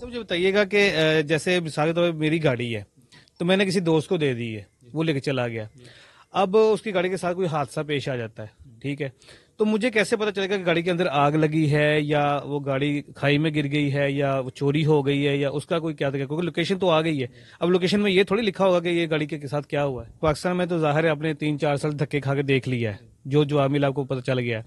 مجھے بتائیے گا کہ جیسے مثال کے طور پہ میری گاڑی ہے تو میں نے کسی دوست کو دے دی ہے, وہ لے کے چلا گیا, اب اس کی گاڑی کے ساتھ کوئی حادثہ پیش آ جاتا ہے, ٹھیک ہے, تو مجھے کیسے پتا چلے گا کہ گاڑی کے اندر آگ لگی ہے یا وہ گاڑی کھائی میں گر گئی ہے یا وہ چوری ہو گئی ہے یا اس کا کوئی کیا تھا, کیونکہ لوکیشن تو آ گئی ہے. اب لوکیشن میں یہ تھوڑی لکھا ہوگا کہ یہ گاڑی کے ساتھ کیا ہوا ہے. پاکستان میں تو ظاہر ہے آپ نے 3-4 سال دھکے کھا کے دیکھ لیا ہے, جو عامل آپ کو پتہ چل گیا ہے.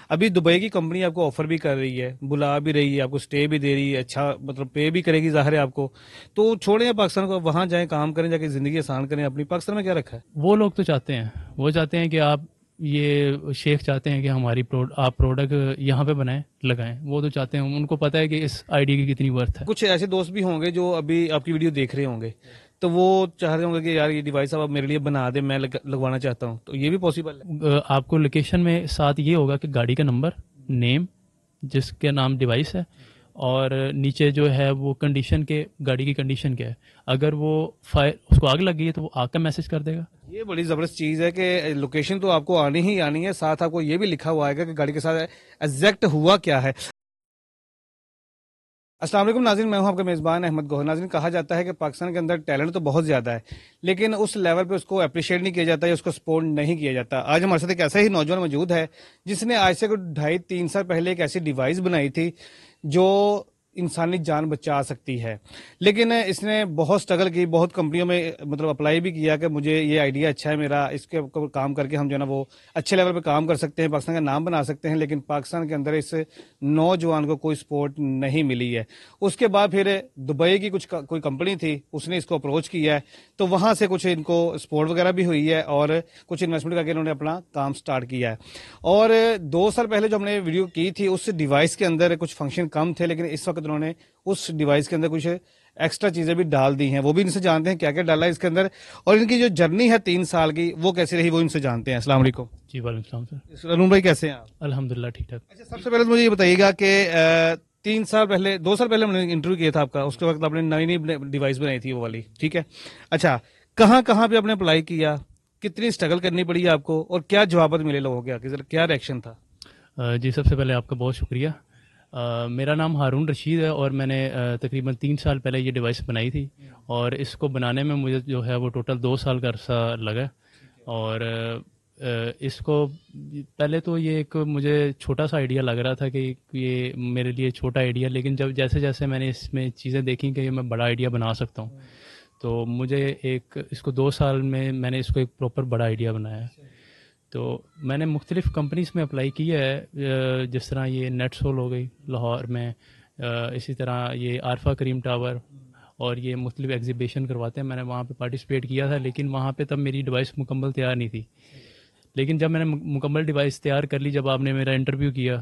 ابھی دبئی کی کمپنی آپ کو آفر بھی کر رہی ہے, بلا بھی رہی ہے, آپ کو اسٹے بھی دے رہی ہے, اچھا مطلب پے بھی کرے گی ظاہر ہے آپ کو. تو چھوڑیں پاکستان کو, وہاں جائیں کام کریں, جا کے زندگی آسان کریں اپنی. پاکستان میں کیا رکھا ہے؟ وہ لوگ تو چاہتے ہیں, وہ چاہتے ہیں کہ آپ یہ شیخ چاہتے ہیں کہ ہماری آپ پروڈکٹ یہاں پہ بنائیں لگائیں, وہ تو چاہتے ہیں, ان کو پتہ ہے کہ اس آئیڈیا کی کتنی ورتھ ہے. کچھ ایسے دوست بھی ہوں گے جو ابھی آپ کی ویڈیو دیکھ رہے ہوں گے, تو وہ چاہ رہے ہوں گے کہ یار یہ ڈیوائس آپ میرے لیے بنا دیں, میں لگوانا چاہتا ہوں, تو یہ بھی پاسبل ہے. آپ کو لوکیشن میں ساتھ یہ ہوگا کہ گاڑی کا نمبر, نیم جس کے نام ڈیوائس ہے, اور نیچے جو ہے وہ کنڈیشن کے, گاڑی کی کنڈیشن کیا ہے. اگر وہ اس کو آگ لگ گئی ہے تو وہ آگ کا میسج کر دے گا. یہ بڑی زبردست چیز ہے کہ لوکیشن تو آپ کو آنی ہی آنی ہے, ساتھ آپ کو یہ بھی لکھا ہوا ہے کہ گاڑی کے ساتھ ایگزیکٹ ہوا کیا ہے. السلام علیکم ناظرین, میں ہوں آپ کا میزبان احمد گوہر. ناظرین, کہا جاتا ہے کہ پاکستان کے اندر ٹیلنٹ تو بہت زیادہ ہے, لیکن اس لیول پہ اس کو اپریشیٹ نہیں کیا جاتا یا اس کو سپورٹ نہیں کیا جاتا. آج ہمارے ساتھ ایک ایسا ہی نوجوان موجود ہے جس نے آج سے 2.5-3 سال پہلے ایک ایسی ڈیوائس بنائی تھی جو انسانی جان بچا سکتی ہے, لیکن اس نے بہت سٹرگل کی, بہت کمپنیوں میں مطلب اپلائی بھی کیا کہ مجھے یہ آئیڈیا اچھا ہے میرا, اس کے کام کر کے ہم جو ہے نا وہ اچھے لیول پہ کام کر سکتے ہیں, پاکستان کا نام بنا سکتے ہیں. لیکن پاکستان کے اندر اس نوجوان کو کوئی سپورٹ نہیں ملی ہے. اس کے بعد پھر دبئی کی کوئی کمپنی تھی, اس نے اس کو اپروچ کیا ہے, تو وہاں سے کچھ ان کو سپورٹ وغیرہ بھی ہوئی ہے اور کچھ انویسٹمنٹ کر کے انہوں نے اپنا کام سٹارٹ کیا ہے. اور 2 سال پہلے جو ہم نے ویڈیو کی تھی اس ڈیوائس کے اندر کچھ فنکشن کم تھے, لیکن اس وقت انہوں نے اس ڈیوائس کے اندر کچھ ایکسٹرا چیزیں بھی ڈال دی ہیں. وہ بھی ان سے جانتے ہیں کیا کیا ڈالا ہے اس کے اندر, اور ان کی جو جرنی ہے 3 سال کی وہ کیسی رہی, وہ ان سے جانتے ہیں. السلام علیکم. جی وعلیکم السلام سر. انوم بھائی کیسے ہیں آپ؟ الحمدللہ ٹھیک ٹھاک. اچھا, سب سے پہلے مجھے یہ بتائیے گا کہ 2 سال پہلے ہم نے انٹرویو کیا تھا آپ کا, اس کے وقت آپ نے نئی ڈیوائس بنائی تھی وہ والی, ٹھیک ہے. اچھا, کہاں آپ نے اپلائی کیا, کتنی اسٹرگل کرنی پڑی آپ کو, اور کیا جوابات ملے لوگوں کے, کیا ریئیکشن تھا؟ جی سب سے پہلے آپ کا بہت شکریہ. میرا نام ہارون رشید ہے اور میں نے تقریباً 3 سال پہلے یہ ڈیوائس بنائی تھی, اور اس کو بنانے میں مجھے جو ہے وہ ٹوٹل 2 سال کا عرصہ لگا. اور اس کو پہلے تو یہ ایک مجھے چھوٹا سا آئیڈیا لگ رہا تھا کہ یہ میرے لیے چھوٹا آئیڈیا, لیکن جب جیسے میں نے اس میں چیزیں دیکھیں کہ میں بڑا آئیڈیا بنا سکتا ہوں, تو مجھے اس کو 2 سال میں نے اس کو ایک پراپر بڑا آئیڈیا بنایا ہے. تو میں نے مختلف کمپنیز میں اپلائی کیا ہے, جس طرح یہ نیٹ سول ہو گئی لاہور میں, اسی طرح یہ عارفہ کریم ٹاور, اور یہ مختلف ایگزیبیشن کرواتے ہیں. میں نے وہاں پہ پارٹیسپیٹ کیا تھا, لیکن وہاں پہ تب میری ڈیوائس مکمل تیار نہیں تھی. لیکن جب میں نے مکمل ڈیوائس تیار کر لی, جب آپ نے میرا انٹرویو کیا,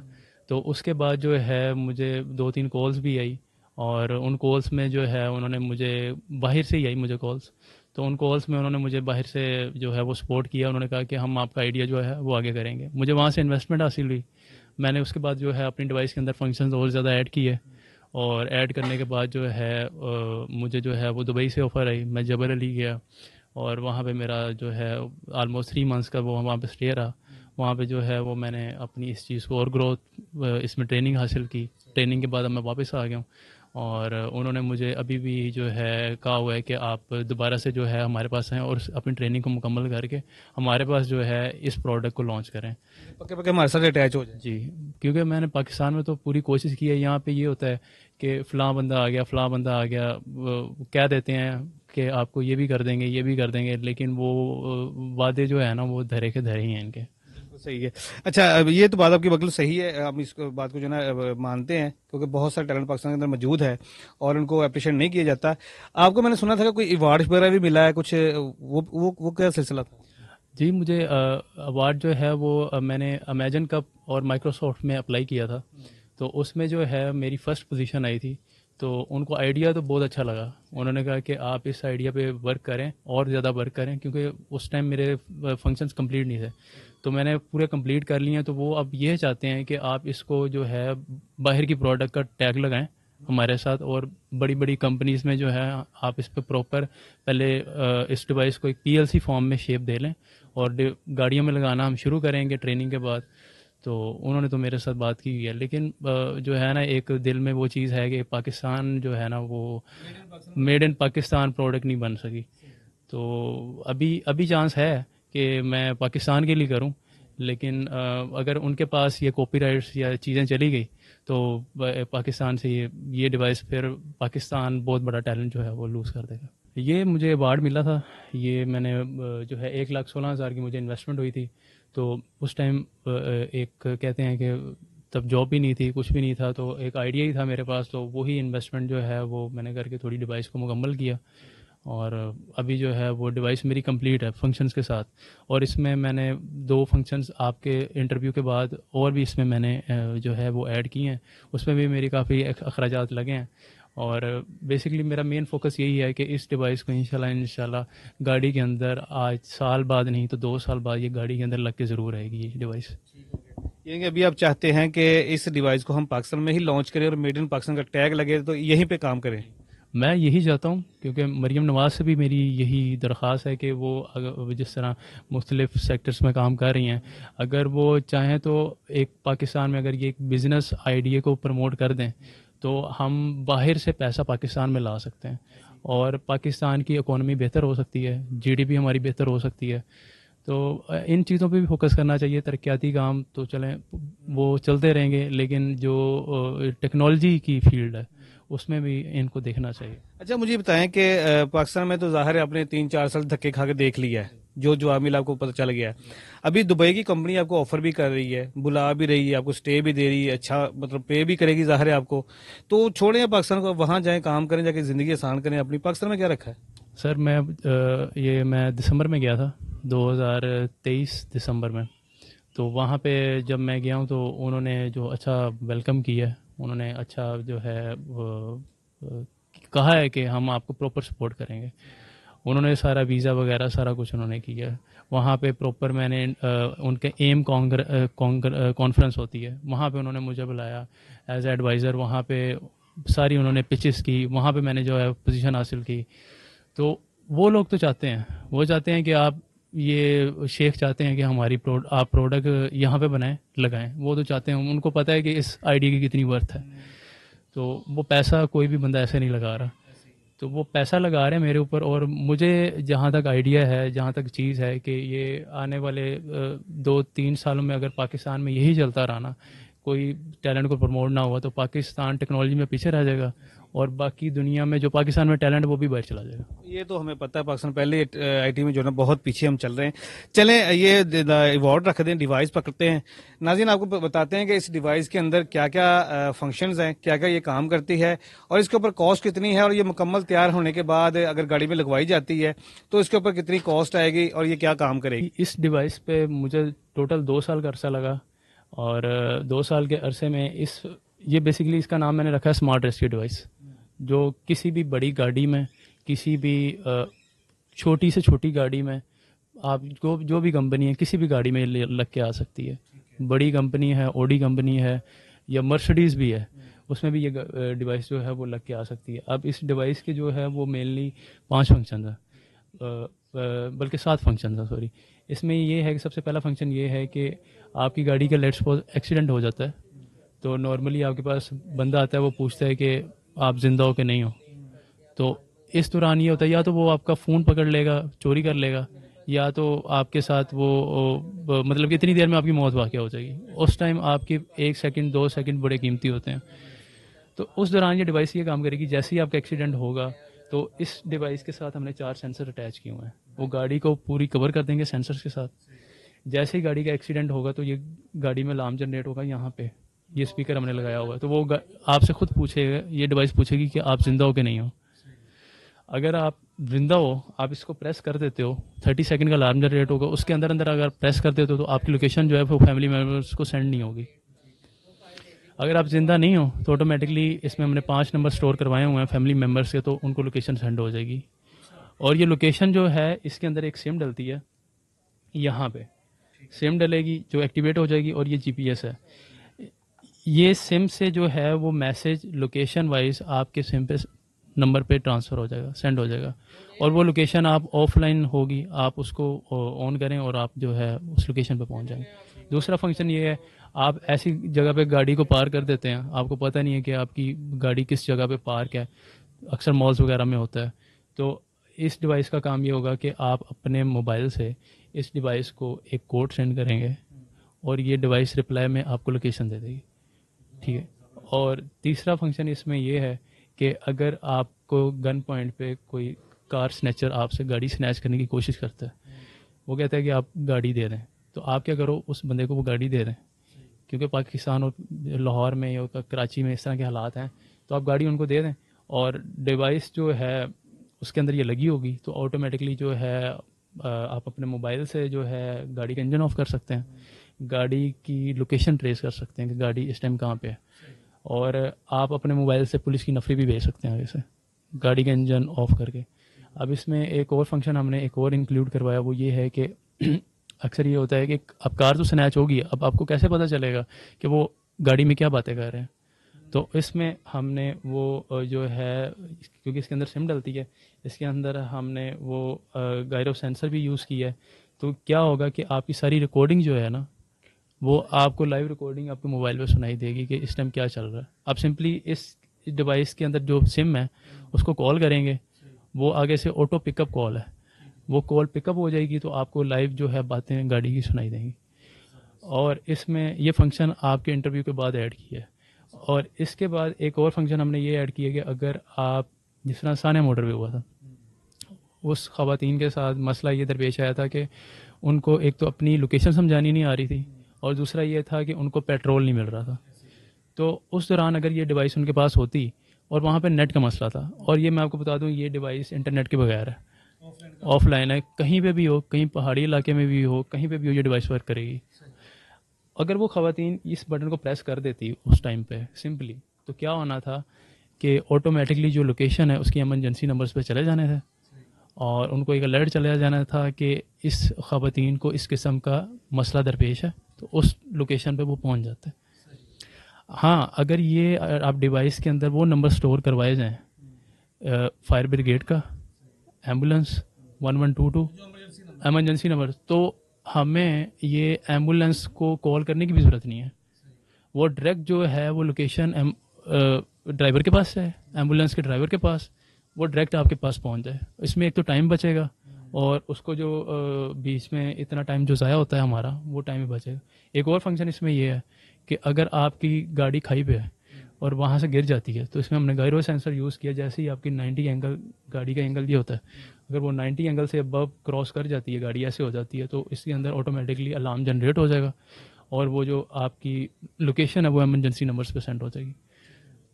تو اس کے بعد جو ہے مجھے 2-3 کالز بھی آئی, اور ان کالز میں جو ہے انہوں نے مجھے باہر سے ہی آئی مجھے کالز, تو ان کالز میں انہوں نے مجھے باہر سے جو ہے وہ سپورٹ کیا. انہوں نے کہا کہ ہم آپ کا آئیڈیا جو ہے وہ آگے کریں گے. مجھے وہاں سے انویسٹمنٹ حاصل ہوئی. میں نے اس کے بعد جو ہے اپنی ڈیوائس کے اندر فنکشنز اور زیادہ ایڈ کیے, اور ایڈ کرنے کے بعد جو ہے مجھے جو ہے وہ دبئی سے آفر آئی. میں جبل علی گیا, اور وہاں پہ میرا جو ہے آلموسٹ 3 منتھس کا وہ وہاں پہ اسٹے رہا. وہاں پہ جو ہے وہ میں نے اپنی اس چیز کو اور گروتھ اس میں ٹریننگ حاصل کی. ٹریننگ کے بعد اب میں واپس آ گیا ہوں, اور انہوں نے مجھے ابھی بھی جو ہے کہا ہوا ہے کہ آپ دوبارہ سے جو ہے ہمارے پاس ہیں اور اپنی ٹریننگ کو مکمل کر کے ہمارے پاس جو ہے اس پروڈکٹ کو لانچ کریں. پکے ہمارے ساتھ اٹیچ ہو جائیں. جی, کیونکہ میں نے پاکستان میں تو پوری کوشش کی ہے. یہاں پہ یہ ہوتا ہے کہ فلاں بندہ آ گیا, کہہ دیتے ہیں کہ آپ کو یہ بھی کر دیں گے, لیکن وہ وعدے جو ہے نا وہ دھرے کے دھرے ہی ہیں ان کے. صحیح ہے. اچھا, یہ تو بات آپ کی بالکل صحیح ہے, ہم اس بات کو جو ہے نا مانتے ہیں, کیونکہ بہت سارا ٹیلنٹ پاکستان کے اندر موجود ہے اور ان کو اپریشیٹ نہیں کیا جاتا. آپ کو میں نے سنا تھا کہ کوئی ایوارڈ وغیرہ بھی ملا ہے کچھ, وہ کیا سلسلہ تھا؟ جی, مجھے ایوارڈ جو ہے وہ میں نے امیجن کپ اور مائکروسافٹ میں اپلائی کیا تھا, تو اس میں جو ہے میری فرسٹ پوزیشن آئی تھی. تو ان کو آئیڈیا تو بہت اچھا لگا. انہوں نے کہا کہ آپ اس آئیڈیا پہ ورک کریں اور زیادہ ورک کریں, کیونکہ اس ٹائم میرے فنکشنز کمپلیٹ نہیں تھے, تو میں نے پورے کمپلیٹ کر لیے ہیں. تو وہ اب یہ چاہتے ہیں کہ آپ اس کو جو ہے باہر کی پروڈکٹ کا ٹیگ لگائیں ہمارے ساتھ, اور بڑی بڑی کمپنیز میں جو ہے آپ اس پہ پراپر پہلے اس ڈیوائس کو ایک PLC فارم میں شیپ دے لیں, اور گاڑیوں میں لگانا ہم شروع کریں گے ٹریننگ کے بعد. تو انہوں نے تو میرے ساتھ بات کی ہوئی ہے، لیکن جو ہے نا ایک دل میں وہ چیز ہے کہ پاکستان جو ہے نا وہ میڈ ان پاکستان پروڈکٹ نہیں بن سکی. تو ابھی چانس ہے کہ میں پاکستان کے لیے کروں، لیکن اگر ان کے پاس یہ کاپی رائٹس یا چیزیں چلی گئی تو پاکستان سے یہ ڈیوائس پھر پاکستان بہت بڑا ٹیلنٹ جو ہے وہ لوز کر دے گا. یہ مجھے ایوارڈ ملا تھا، یہ میں نے جو ہے 1,16,000 کی مجھے انویسٹمنٹ ہوئی تھی. تو اس ٹائم ایک کہتے ہیں کہ تب جاب بھی نہیں تھی، کچھ بھی نہیں تھا، تو ایک آئیڈیا ہی تھا میرے پاس، تو وہی انویسٹمنٹ جو ہے وہ میں نے کر کے تھوڑی ڈیوائس کو مکمل کیا. اور ابھی جو ہے وہ ڈیوائس میری کمپلیٹ ہے فنکشنز کے ساتھ. اور اس میں میں نے 2 فنکشنز آپ کے انٹرویو کے بعد اور بھی اس میں نے جو ہے وہ ایڈ کی ہیں، اس میں بھی میری کافی اخراجات لگے ہیں. اور بیسکلی میرا مین فوکس یہی ہے کہ اس ڈیوائس کو انشاءاللہ گاڑی کے اندر آج سال بعد نہیں تو 2 سال بعد یہ گاڑی کے اندر لگ کے ضرور رہے گی یہ ڈیوائس. یعنی کہ ابھی آپ چاہتے ہیں کہ اس ڈیوائس کو ہم پاکستان میں ہی لانچ کریں اور میڈ ان پاکستان کا ٹیگ لگے تو یہیں پہ کام کریں. میں یہی چاہتا ہوں، کیونکہ مریم نواز سے بھی میری یہی درخواست ہے کہ وہ جس طرح مختلف سیکٹرز میں کام کر رہی ہیں، اگر وہ چاہیں تو ایک پاکستان میں اگر یہ ایک بزنس آئیڈیا کو پروموٹ کر دیں تو ہم باہر سے پیسہ پاکستان میں لا سکتے ہیں اور پاکستان کی اکانومی بہتر ہو سکتی ہے، جی ڈی پی ہماری بہتر ہو سکتی ہے. تو ان چیزوں پہ بھی فوکس کرنا چاہیے. ترقیاتی کام تو چلیں وہ چلتے رہیں گے، لیکن جو ٹیکنالوجی کی فیلڈ ہے اس میں بھی ان کو دیکھنا چاہیے. اچھا مجھے بتائیں کہ پاکستان میں تو ظاہر ہے آپ نے 3-4 سال دھکے کھا کے دیکھ لیا ہے، جو عوامل آپ کو پتہ چل گیا ہے. ابھی دبئی کی کمپنی آپ کو آفر بھی کر رہی ہے، بلا بھی رہی ہے، آپ کو اسٹے بھی دے رہی ہے، اچھا مطلب پے بھی کرے گی ظاہر ہے آپ کو. تو چھوڑیں پاکستان کو، وہاں جائیں کام کریں، جا کے زندگی آسان کریں اپنی. پاکستان میں کیا رکھا ہے؟ سر میں دسمبر میں گیا تھا، 2023 دسمبر میں. تو وہاں پہ جب میں گیا ہوں تو انہوں نے جو اچھا ویلکم کیا ہے، انہوں نے اچھا جو ہے کہا ہے کہ ہم آپ کو پراپر سپورٹ کریں گے. انہوں نے سارا ویزا وغیرہ سارا کچھ انہوں نے کیا ہے. وہاں پہ پراپر میں نے ان کے ایم کانفرنس ہوتی ہے، وہاں پہ انہوں نے مجھے بلایا ایز اے ایڈوائزر. وہاں پہ ساری انہوں نے پچز کی، وہاں پہ میں نے جو ہے پوزیشن حاصل کی. تو وہ لوگ تو چاہتے ہیں کہ آپ یہ شیخ چاہتے ہیں کہ ہماری آپ پروڈکٹ یہاں پہ بنائیں لگائیں. وہ تو چاہتے ہیں، ان کو پتہ ہے کہ اس آئیڈیا کی کتنی ورتھ ہے. تو وہ پیسہ کوئی بھی بندہ ایسے نہیں لگا رہا، تو وہ پیسہ لگا رہے ہیں میرے اوپر. اور مجھے جہاں تک آئیڈیا ہے، جہاں تک چیز ہے کہ یہ آنے والے 2-3 سالوں میں اگر پاکستان میں یہی چلتا رہا نا، کوئی ٹیلنٹ کو پروموٹ نہ ہوا، تو پاکستان ٹیکنالوجی میں پیچھے رہ جائے گا اور باقی دنیا میں جو پاکستان میں ٹیلنٹ وہ بھی باہر چلا جائے گا. یہ تو ہمیں پتہ ہے، پاکستان پہلے آئی ٹی میں جو ہے نا بہت پیچھے ہم چل رہے ہیں. چلیں یہ ایوارڈ رکھ دیں، ڈیوائس پکڑتے ہیں. ناظرین آپ کو بتاتے ہیں کہ اس ڈیوائس کے اندر کیا کیا فنکشنز ہیں، کیا کیا یہ کام کرتی ہے اور اس کے اوپر کاسٹ کتنی ہے، اور یہ مکمل تیار ہونے کے بعد اگر گاڑی میں لگوائی جاتی ہے تو اس کے اوپر کتنی کاسٹ آئے گی اور یہ کیا کام کرے گی. اس ڈیوائس پہ مجھے ٹوٹل 2 سال کا عرصہ لگا، اور 2 سال کے عرصے میں یہ بیسیکلی اس کا نام میں نے رکھا ہے اسمارٹ ریسکیو ڈیوائس، جو کسی بھی بڑی گاڑی میں، کسی بھی چھوٹی سے چھوٹی گاڑی میں، آپ کو جو بھی کمپنی ہے کسی بھی گاڑی میں لگ کے آ سکتی ہے. بڑی کمپنی ہے، اوڈی کمپنی ہے یا مرسڈیز بھی ہے، اس میں بھی یہ ڈیوائس جو ہے وہ لگ کے آ سکتی ہے. اب اس ڈیوائس کے جو ہے وہ مینلی 5 فنکشنز ہیں، بلکہ 7 فنکشنز ہیں سوری. اس میں یہ ہے کہ سب سے پہلا فنکشن یہ ہے کہ آپ کی گاڑی کا لیٹس سپوز ایکسیڈنٹ ہو جاتا ہے، تو نارملی آپ کے پاس بندہ آتا ہے، وہ پوچھتا ہے کہ آپ زندہ ہو کہ نہیں ہو. تو اس دوران یہ ہوتا ہے یا تو وہ آپ کا فون پکڑ لے گا، چوری کر لے گا، یا تو آپ کے ساتھ وہ مطلب کہ اتنی دیر میں آپ کی موت واقع ہو جائے گی. اس ٹائم آپ کی 1 سیکنڈ 2 سیکنڈ بڑے قیمتی ہوتے ہیں. تو اس دوران یہ ڈیوائس یہ کام کرے گی، جیسے ہی آپ کا ایکسیڈنٹ ہوگا تو اس ڈیوائس کے ساتھ ہم نے 4 سینسر اٹیچ کیے ہوئے ہیں، وہ گاڑی کو پوری کور کر دیں گے سینسرز کے ساتھ. جیسے ہی گاڑی کا ایکسیڈنٹ ہوگا تو یہ گاڑی میں الارم جنریٹ ہوگا. یہاں پہ یہ اسپیکر ہم نے لگایا ہوا ہے، تو وہ آپ سے خود پوچھے گا، یہ ڈیوائس پوچھے گی کہ آپ زندہ ہو کہ نہیں ہو. اگر آپ زندہ ہو، آپ اس کو پریس کر دیتے ہو، 30 سیکنڈ کا الارم جنریٹ ہوگا، اس کے اندر اگر پریس کر دیتے ہو تو آپ کی لوکیشن جو ہے وہ فیملی ممبرس کو سینڈ نہیں ہوگی. اگر آپ زندہ نہیں ہو تو آٹومیٹکلی اس میں ہم نے 5 نمبر سٹور کروائے ہوئے ہیں فیملی ممبرس کے، تو ان کو لوکیشن سینڈ ہو جائے گی. اور یہ لوکیشن جو ہے اس کے اندر ایک سم ڈلتی ہے، یہاں پہ سم ڈلے گی جو ایکٹیویٹ ہو جائے گی، اور یہ جی پی ایس ہے. یہ سم سے جو ہے وہ میسج لوکیشن وائز آپ کے سم پہ نمبر پہ ٹرانسفر ہو جائے گا، سینڈ ہو جائے گا. اور وہ لوکیشن آپ آف لائن ہوگی، آپ اس کو آن کریں اور آپ جو ہے اس لوکیشن پہ پہنچ جائیں گے. دوسرا فنکشن یہ ہے آپ ایسی جگہ پہ گاڑی کو پارک کر دیتے ہیں, آپ کو پتہ نہیں ہے کہ آپ کی گاڑی کس جگہ پہ پارک ہے, اکثر مالز وغیرہ میں ہوتا ہے. تو اس ڈیوائس کا کام یہ ہوگا کہ آپ اپنے موبائل سے اس ڈیوائس کو ایک کوڈ سینڈ کریں گے اور یہ ڈیوائس رپلائی میں آپ کو لوکیشن دے دے گی, ٹھیک ہے. اور تیسرا فنکشن اس میں یہ ہے کہ اگر آپ کو گن پوائنٹ پہ کوئی کار سنیچر آپ سے گاڑی سنیچ کرنے کی کوشش کرتا ہے, وہ کہتا ہے کہ آپ گاڑی دے دیں, تو آپ کیا کرو اس بندے کو وہ گاڑی دے دیں, کیونکہ پاکستان اور لاہور میں یا کراچی میں اس طرح کے حالات ہیں, تو آپ گاڑی ان کو دے دیں اور ڈیوائس جو ہے اس کے اندر یہ لگی ہوگی, تو آٹومیٹکلی جو ہے آپ اپنے موبائل سے جو ہے گاڑی کا انجن آف کر سکتے ہیں, گاڑی کی لوکیشن ٹریس کر سکتے ہیں کہ گاڑی اس ٹائم کہاں پہ ہے, اور آپ اپنے موبائل سے پولیس کی نفری بھی بھیج سکتے ہیں آگے سے گاڑی کا انجن آف کر کے. اب اس میں ایک اور فنکشن ہم نے ایک اور انکلوڈ کروایا, وہ یہ ہے کہ اکثر یہ ہوتا ہے کہ اب کار تو سنیچ ہوگی, اب آپ کو کیسے پتہ چلے گا کہ وہ گاڑی میں کیا باتیں کر رہے ہیں. تو اس میں ہم نے وہ جو ہے, کیونکہ اس کے اندر سم ڈلتی ہے, اس کے اندر ہم نے وہ گائرو سینسر بھی یوز کیا ہے. تو کیا ہوگا کہ آپ کی ساری ریکارڈنگ جو ہے نا, وہ آپ کو لائیو ریکارڈنگ آپ کے موبائل پہ سنائی دے گی کہ اس ٹائم کیا چل رہا ہے. آپ سمپلی اس ڈیوائس کے اندر جو سم ہے اس کو کال کریں گے, وہ آگے سے آٹو پک اپ کال ہے, وہ کال پک اپ ہو جائے گی, تو آپ کو لائیو جو ہے باتیں گاڑی کی سنائی دیں گی. اور اس میں یہ فنکشن آپ کے انٹرویو کے بعد ایڈ کیا ہے. اور اس کے بعد ایک اور فنکشن ہم نے یہ ایڈ کیا کہ اگر آپ, جس طرح سانیہ موٹر پہ ہوا تھا, اس خواتین کے ساتھ مسئلہ یہ درپیش آیا تھا کہ ان کو ایک تو اپنی لوکیشن سمجھانی نہیں آ رہی تھی, اور دوسرا یہ تھا کہ ان کو پیٹرول نہیں مل رہا تھا. تو اس دوران اگر یہ ڈیوائس ان کے پاس ہوتی, اور وہاں پہ نیٹ کا مسئلہ تھا, اور یہ میں آپ کو بتا دوں یہ ڈیوائس انٹرنیٹ کے بغیر ہے, آف لائن ہے, کہیں پہ بھی ہو, کہیں پہاڑی علاقے میں بھی ہو, کہیں پہ بھی ہو, یہ ڈیوائس ورک کرے گی. اگر وہ خواتین اس بٹن کو پریس کر دیتی اس ٹائم پہ سمپلی, تو کیا ہونا تھا کہ آٹومیٹکلی جو لوکیشن ہے اس کی ایمرجنسی نمبرز پہ چلے جانے تھے, اور ان کو ایک الرٹ چلا جانا تھا کہ اس خواتین کو اس قسم کا مسئلہ درپیش ہے, تو اس لوکیشن پہ وہ پہنچ جاتے. ہاں, اگر یہ آپ ڈیوائس کے اندر وہ نمبر سٹور کروائے جائیں, فائر بریگیڈ کا, ایمبولینس 1122 ایمرجنسی نمبر, تو ہمیں یہ ایمبولینس کو کال کرنے کی بھی ضرورت نہیں ہے. وہ ڈائریکٹ جو ہے وہ لوکیشن ڈرائیور کے پاس ہے, ایمبولینس کے ڈرائیور کے پاس, وہ ڈائریکٹ آپ کے پاس پہنچ جائے. اس میں ایک تو ٹائم بچے گا, اور اس کو جو بیچ میں اتنا ٹائم جو ضائع ہوتا ہے ہمارا, وہ ٹائم بھی بچے گا. ایک اور فنکشن اس میں یہ ہے کہ اگر آپ کی گاڑی کھائی پہ ہے اور وہاں سے گر جاتی ہے, تو اس میں ہم نے گائرو سینسر یوز کیا. جیسے ہی آپ کی 90 اینگل, گاڑی کا اینگل یہ ہوتا ہے, اگر وہ 90 اینگل سے ابو کراس کر جاتی ہے, گاڑی ایسے ہو جاتی ہے, تو اس کے اندر آٹومیٹکلی الارم جنریٹ ہو جائے گا, اور وہ جو آپ کی لوکیشن ہے وہ ایمرجنسی نمبرز پہ سینڈ ہو جائے گی.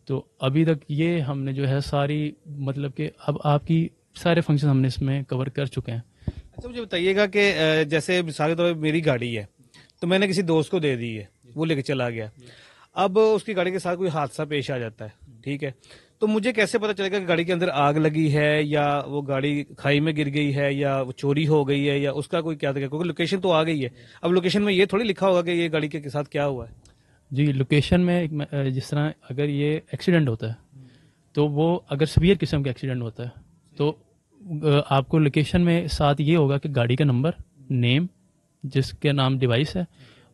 تو ابھی تک یہ ہم نے جو ہے ساری, مطلب کہ اب آپ کی سارے فنکشن ہم نے اس میں کور کر چکے ہیں. اچھا, مجھے بتائیے گا کہ جیسے مثال کے طور پہ میری گاڑی ہے, تو میں نے کسی دوست کو دے دی ہے, وہ لے کے چلا گیا, اب اس کی گاڑی کے ساتھ کوئی حادثہ پیش آ جاتا ہے, ٹھیک ہے, تو مجھے کیسے پتا چلے گا کہ گاڑی کے اندر آگ لگی ہے, یا وہ گاڑی کھائی میں گر گئی ہے, یا وہ چوری ہو گئی ہے, یا اس کا کوئی کیا تھا, کیونکہ لوکیشن تو آ گئی ہے. اب لوکیشن میں یہ تھوڑی لکھا ہوگا کہ یہ گاڑی کے ساتھ کیا ہوا ہے. جی, لوکیشن میں جس طرح اگر یہ ایکسیڈنٹ ہوتا ہے, تو وہ اگر سیویئر قسم کا ایکسیڈنٹ ہوتا ہے, تو آپ کو لوکیشن میں ساتھ یہ ہوگا کہ گاڑی کا نمبر, نیم جس کے نام ڈیوائس ہے,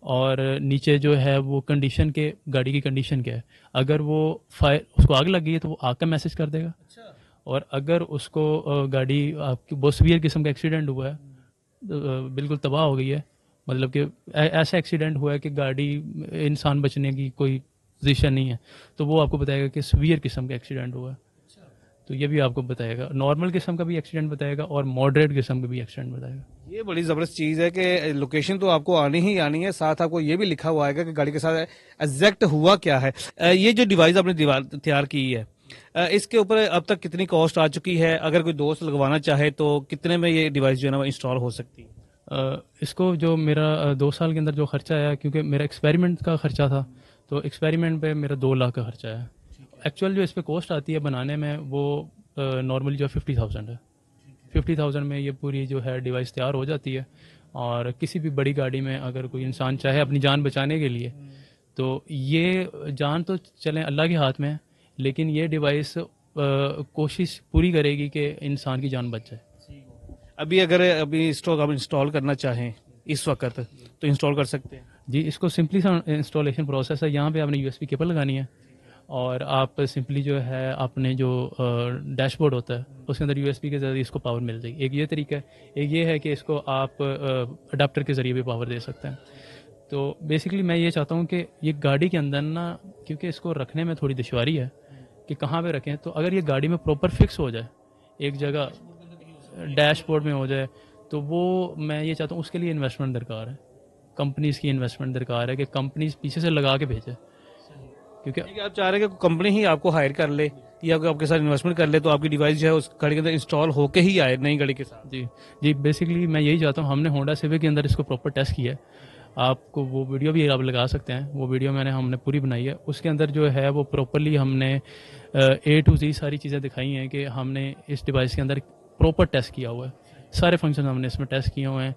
اور نیچے جو ہے وہ کنڈیشن کے, گاڑی کی کنڈیشن کیا ہے. اگر وہ فائر, اس کو آگ لگ گئی ہے, تو وہ آگ کا میسج کر دے گا. اور اگر اس کو گاڑی آپ کی بہت سیویئر قسم کا ایکسیڈنٹ ہوا ہے, بالکل تباہ ہو گئی ہے, مطلب کہ ایسا ایکسیڈنٹ ہوا ہے کہ گاڑی, انسان بچنے کی کوئی پوزیشن نہیں ہے, تو وہ آپ کو بتائے گا کہ سیویئر قسم کا ایکسیڈنٹ ہوا ہے. تو یہ بھی آپ کو بتائے گا, نارمل قسم کا بھی ایکسیڈنٹ بتائے گا, اور ماڈریٹ قسم کا بھی ایکسیڈنٹ بتائے گا. یہ بڑی زبردست چیز ہے کہ لوکیشن تو آپ کو آنی ہی آنی ہے, ساتھ آپ کو یہ بھی لکھا ہوا ہے کہ گاڑی کے ساتھ ایگزیکٹ ہوا کیا ہے. یہ جو ڈیوائس آپ نے تیار کی ہے, اس کے اوپر اب تک کتنی کاسٹ آ چکی ہے, اگر کوئی دوست لگوانا چاہے تو کتنے میں یہ ڈیوائس جو ہے نا وہ انسٹال ہو سکتی ہے. اس کو جو میرا 2 سال کے اندر جو خرچہ آیا, کیونکہ میرا ایکسپیریمنٹ کا خرچہ تھا, تو ایکسپیریمنٹ پہ میرا 2 لاکھ کا خرچہ ہے. ایکچوئل جو اس پہ کاسٹ آتی ہے بنانے میں, وہ نارملی جو 50,000 ہے. 50,000 میں یہ پوری جو ہے ڈیوائس تیار ہو جاتی ہے. اور کسی بھی بڑی گاڑی میں اگر کوئی انسان چاہے اپنی جان بچانے کے لیے, تو یہ جان تو چلیں اللہ کے ہاتھ میں ہے, لیکن یہ ڈیوائس کوشش پوری کرے گی کہ انسان کی جان بچ جائے. ابھی اگر ابھی اسٹاک آپ انسٹال کرنا چاہیں اس وقت, تو انسٹال کر سکتے ہیں. جی اس کو سمپلی سا انسٹالیشن پروسیس ہے. یہاں پہ آپ نے یو ایس بی کیبل لگانی ہے اور آپ سمپلی جو ہے اپنے جو ڈیش بورڈ ہوتا ہے اس کے اندر یو ایس بی کے ذریعے اس کو پاور مل جائے گی. ایک یہ طریقہ ہے. ایک یہ ہے کہ اس کو آپ اڈاپٹر کے ذریعے بھی پاور دے سکتے ہیں. تو بیسکلی میں یہ چاہتا ہوں کہ یہ گاڑی کے اندر نا، کیونکہ اس کو رکھنے میں تھوڑی دشواری ہے کہ کہاں پہ رکھیں، تو اگر یہ گاڑی میں پراپر فکس ہو جائے ایک جگہ ڈیش بورڈ میں ہو جائے تو وہ میں یہ چاہتا ہوں اس کے لیے انویسٹمنٹ درکار ہے. کمپنیز کی انویسٹمنٹ درکار ہے کہ کمپنیز پیچھے سے لگا کے بھیجے. کیونکہ آپ چاہ رہے ہیں کہ کمپنی ہی آپ کو ہائر کر لے یا آپ کے ساتھ انویسٹمنٹ کر لے تو آپ کی ڈیوائس جو ہے اس گاڑی کے اندر انسٹال ہو کے ہی آئے نئی گاڑی کے ساتھ. جی بیسکلی میں یہی چاہتا ہوں. ہم نے ہونڈا سیوک کے اندر اس کو پراپر ٹیسٹ کیا ہے. آپ کو وہ ویڈیو بھی آپ لگا سکتے ہیں. وہ ویڈیو ہم نے پوری بنائی ہے. اس کے اندر جو ہے وہ پراپرلی ہم نے اے ٹو زی ساری چیزیں دکھائی ہیں کہ ہم نے اس ڈیوائس کے اندر پراپر ٹیسٹ کیا ہوا ہے. سارے فنکشن ہم نے اس میں ٹیسٹ کیے ہوئے ہیں.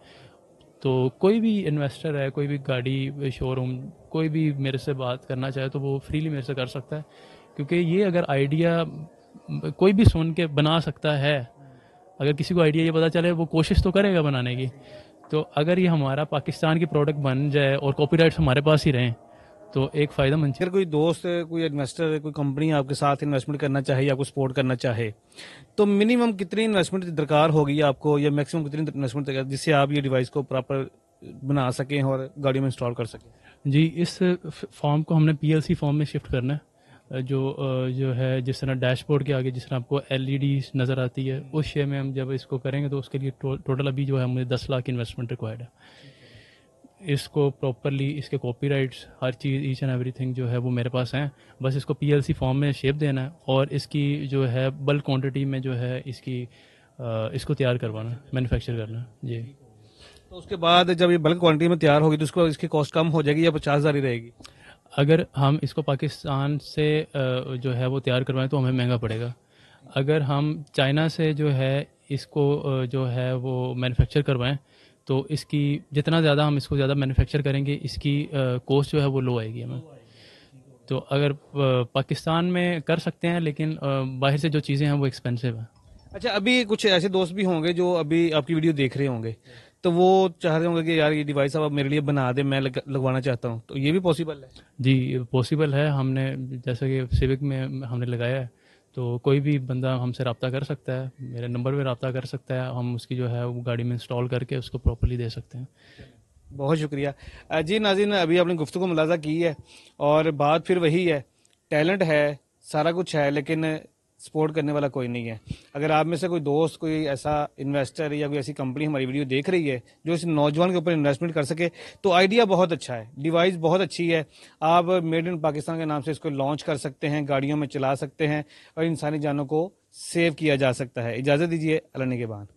تو کوئی بھی انویسٹر ہے، کوئی بھی گاڑی شو روم، کوئی بھی میرے سے بات کرنا چاہے تو وہ فریلی میرے سے کر سکتا ہے. کیونکہ یہ اگر آئیڈیا کوئی بھی سن کے بنا سکتا ہے، اگر کسی کو آئیڈیا یہ پتہ چلے وہ کوشش تو کرے گا بنانے کی. تو اگر یہ ہمارا پاکستان کی پروڈکٹ بن جائے اور کاپی رائٹس ہمارے پاس ہی رہیں تو ایک فائدہ مند چیز. اگر کوئی دوست، کوئی انویسٹر، کوئی کمپنی آپ کے ساتھ انویسٹمنٹ کرنا چاہے یا آپ کو سپورٹ کرنا چاہے تو منیمم کتنی انویسٹمنٹ درکار ہوگی آپ کو، یا میکسیمم کتنی انویسٹمنٹ درکار جس سے آپ یہ ڈیوائس کو پراپر بنا سکیں اور گاڑی میں انسٹال کر سکیں؟ جی اس فارم کو ہم نے پی ایل سی فارم میں شفٹ کرنا ہے. جو ہے جس طرح ڈیش بورڈ کے آگے جس طرح آپ کو ایل ای ڈی نظر آتی ہے اس شے میں ہم جب اس کو کریں گے تو اس کے لیے ٹوٹل ابھی جو ہے مجھے 10 لاکھ انویسٹمنٹ ریکوائرڈ ہے. اس کو پراپرلی اس کے کاپی رائٹس ہر چیز ایچ اینڈ ایوری تھنگ جو ہے وہ میرے پاس ہیں. بس اس کو پی ایل سی فارم میں شیپ دینا ہے اور اس کی جو ہے بلک کوانٹٹی میں جو ہے اس کو تیار کروانا ہے، مینوفیکچر کرنا ہے. جی تو اس کے بعد جب یہ بلک کوانٹٹی میں تیار ہوگی تو اس کو اس کی کاسٹ کم ہو جائے گی یا 50,000 ہی رہے گی؟ اگر ہم اس کو پاکستان سے جو ہے وہ تیار کروائیں تو ہمیں مہنگا پڑے گا. اگر ہم چائنا سے جو ہے اس کو جو ہے وہ مینوفیکچر کروائیں تو اس کی جتنا زیادہ ہم اس کو زیادہ مینوفیکچر کریں گے اس کی کوسٹ جو ہے وہ لو آئے گی ہمیں. تو اگر پاکستان میں کر سکتے ہیں لیکن باہر سے جو چیزیں ہیں وہ ایکسپینسو ہیں. اچھا، ابھی کچھ ایسے دوست بھی ہوں گے جو ابھی آپ کی ویڈیو دیکھ رہے ہوں گے تو وہ چاہ رہے ہوں گے کہ یار یہ ڈیوائس اب میرے لیے بنا دے، میں لگوانا چاہتا ہوں، تو یہ بھی پاسبل ہے؟ جی پاسبل ہے. ہم نے جیسا کہ سیوک میں ہم نے لگایا ہے تو کوئی بھی بندہ ہم سے رابطہ کر سکتا ہے، میرے نمبر پہ رابطہ کر سکتا ہے. ہم اس کی جو ہے وہ گاڑی میں انسٹال کر کے اس کو پراپرلی دے سکتے ہیں. بہت شکریہ. جی ناظرین، ابھی آپ نے گفتگو ملاحظہ کی ہے اور بات پھر وہی ہے، ٹیلنٹ ہے، سارا کچھ ہے، لیکن سپورٹ کرنے والا کوئی نہیں ہے. اگر آپ میں سے کوئی دوست، کوئی ایسا انویسٹر یا کوئی ایسی کمپنی ہماری ویڈیو دیکھ رہی ہے جو اس نوجوان کے اوپر انویسٹمنٹ کر سکے تو آئیڈیا بہت اچھا ہے، ڈیوائس بہت اچھی ہے. آپ میڈ ان پاکستان کے نام سے اس کو لانچ کر سکتے ہیں، گاڑیوں میں چلا سکتے ہیں اور انسانی جانوں کو سیو کیا جا سکتا ہے. اجازت دیجیے، اللہ نگہبان.